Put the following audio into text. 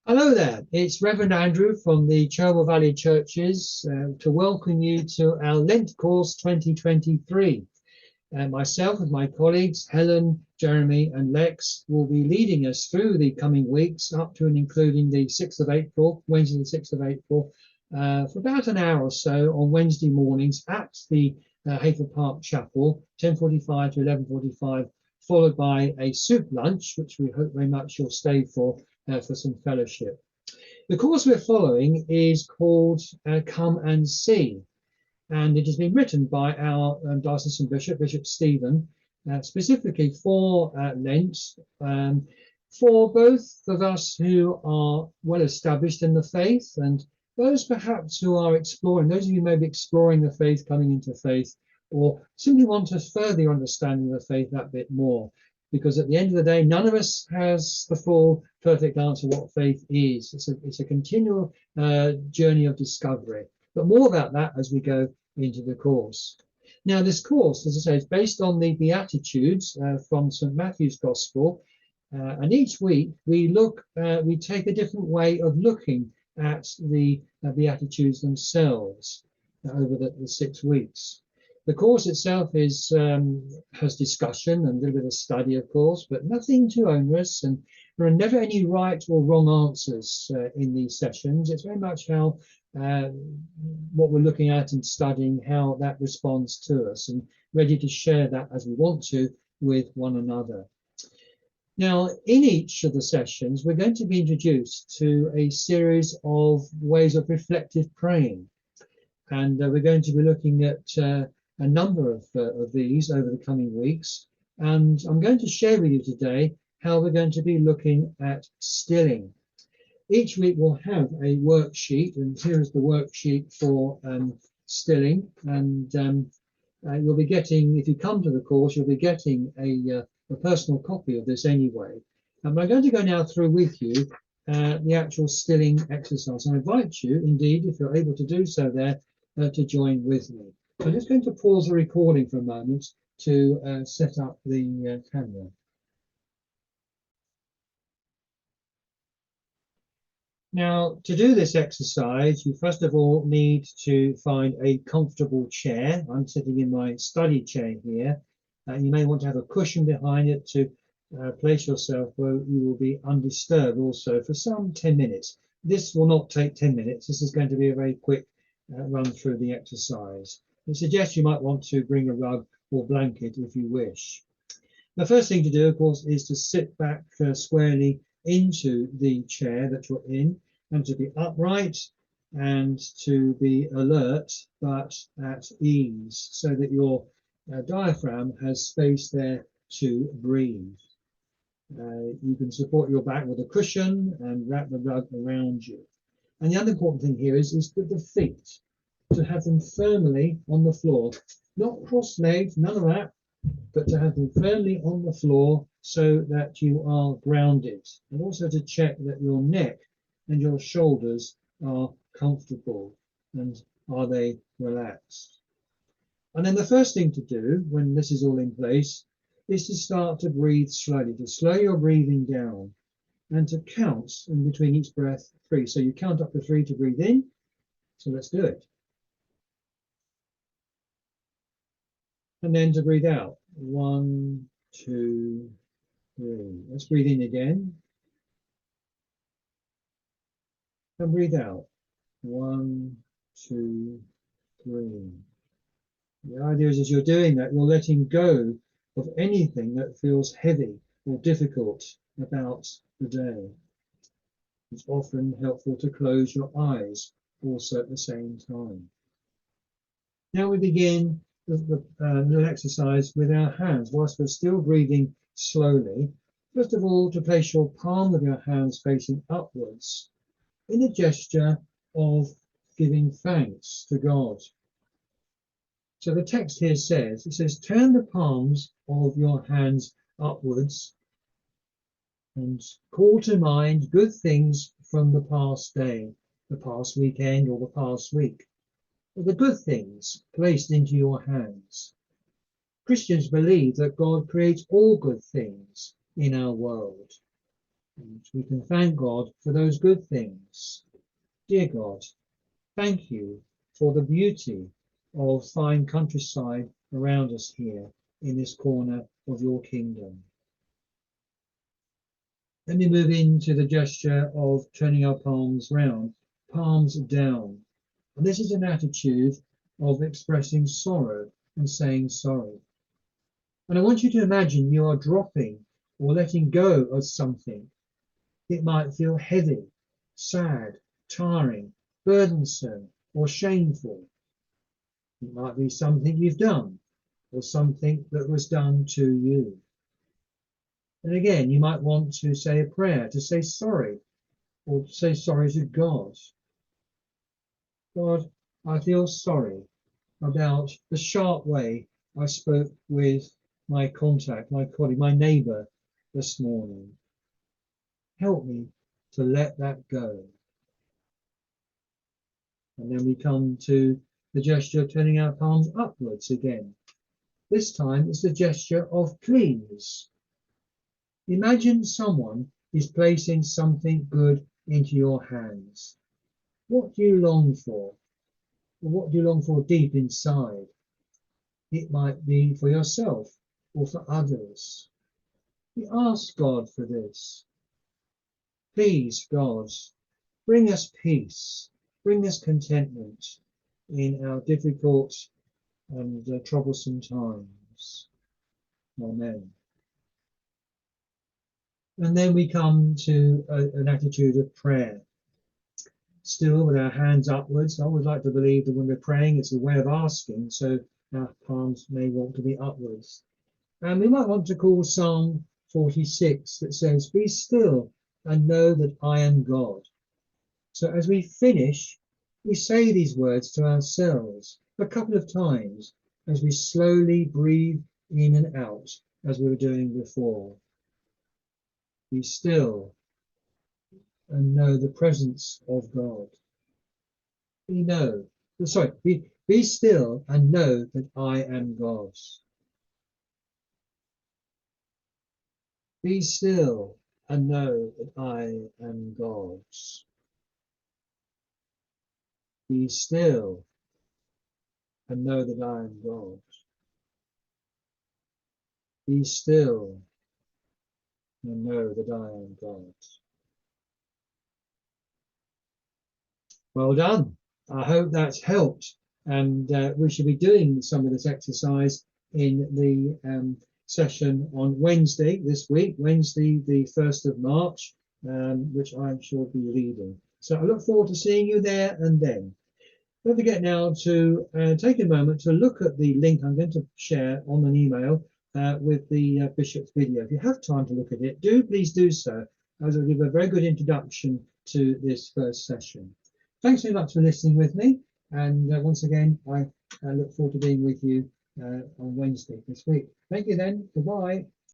Hello there, it's Reverend Andrew from the Cherwell Valley Churches to welcome you to our Lent Course 2023. Myself and my colleagues, Helen, Jeremy and Lex, will be leading us through the coming weeks up to and including the 6th of April, Wednesday the 6th of April, for about an hour or so on Wednesday mornings at the Hayford Park Chapel, 10:45 to 11:45, followed by a soup lunch, which we hope very much you'll stay for some fellowship. The course we're following is called Come and See, and it has been written by our diocesan bishop, Bishop Stephen, specifically for Lent, for both of us who are well established in the faith and those perhaps who are exploring, those of you maybe exploring the faith, coming into faith, or simply want to further understanding the faith that bit more. Because at the end of the day, none of us has the full, perfect answer what faith is. It's a continual journey of discovery. But more about that as we go into the course. Now, this course, as I say, is based on the Beatitudes from St. Matthew's Gospel. And each week we take a different way of looking at the Beatitudes themselves over the 6 weeks. The course itself has discussion and a little bit of study, of course, but nothing too onerous, and there are never any right or wrong answers in these sessions. It's very much how what we're looking at and studying, how that responds to us, and ready to share that as we want to with one another. Now, in each of the sessions, we're going to be introduced to a series of ways of reflective praying, and we're going to be looking at a number of these over the coming weeks, and I'm going to share with you today how we're going to be looking at stilling. Each week we'll have a worksheet, and here is the worksheet for stilling, and you'll be getting, if you come to the course, you'll be getting a personal copy of this anyway. And I'm going to go now through with you the actual stilling exercise. I invite you, indeed, if you're able to do so there, to join with me. I'm just going to pause the recording for a moment to set up the camera. Now, to do this exercise, you first of all need to find a comfortable chair. I'm sitting in my study chair here. You may want to have a cushion behind it to place yourself where you will be undisturbed also for some 10 minutes. This will not take 10 minutes. This is going to be a very quick run through the exercise. I suggest you might want to bring a rug or blanket if you wish. The first thing to do, of course, is to sit back squarely into the chair that you're in, and to be upright and to be alert but at ease, so that your diaphragm has space there to breathe. You can support your back with a cushion and wrap the rug around you. And the other important thing here is that the feet, to have them firmly on the floor, not cross-legged, none of that, but to have them firmly on the floor so that you are grounded, and also to check that your neck and your shoulders are comfortable and are they relaxed. And then the first thing to do when this is all in place is to start to breathe slowly, to slow your breathing down and to count in between each breath 3. So you count up to 3 to breathe in. So let's do it. And then to breathe out. 1, 2, 3. Let's breathe in again. And breathe out. 1, 2, 3. The idea is as you're doing that, you're letting go of anything that feels heavy or difficult about the day. It's often helpful to close your eyes also at the same time. Now we begin the little exercise with our hands, whilst we're still breathing slowly. First of all, to place your palm of your hands facing upwards in a gesture of giving thanks to God. So the text here says, it says, turn the palms of your hands upwards and call to mind good things from the past day, the past weekend or the past week. The good things placed into your hands. Christians believe that God creates all good things in our world. And we can thank God for those good things. Dear God, thank you for the beauty of fine countryside around us here in this corner of your kingdom. Then we move into the gesture of turning our palms round, palms down. And this is an attitude of expressing sorrow and saying sorry. And I want you to imagine you are dropping or letting go of something. It might feel heavy, sad, tiring, burdensome, or shameful. It might be something you've done or something that was done to you. And again, you might want to say a prayer, to say sorry, or to say sorry to God. God, I feel sorry about the sharp way I spoke with my contact, my colleague, my neighbour this morning. Help me to let that go. And then we come to the gesture of turning our palms upwards again. This time it's the gesture of please. Imagine someone is placing something good into your hands. What do you long for? Or what do you long for deep inside? It might be for yourself or for others. We ask God for this. Please, God, bring us peace, bring us contentment in our difficult and troublesome times. Amen. And then we come to an attitude of prayer. Still with our hands upwards. I always like to believe that when we're praying, it's a way of asking, so our palms may want to be upwards. And we might want to call Psalm 46 that says, "Be still and know that I am God." So as we finish, we say these words to ourselves a couple of times as we slowly breathe in and out as we were doing before. Be still and know the presence of God. Be still and know that I am God. Be still and know that I am God. Be still and know that I am God. Be still and know that I am God. Well done. I hope that's helped. And we should be doing some of this exercise in the session on Wednesday this week, Wednesday the 1st of March, which I'm sure will be leading. So I look forward to seeing you there and then. Don't forget now to take a moment to look at the link I'm going to share on an email with the Bishop's video. If you have time to look at it, please do so, as it'll give a very good introduction to this first session. Thanks very much for listening with me, and once again, I look forward to being with you on Wednesday this week. Thank you then. Goodbye.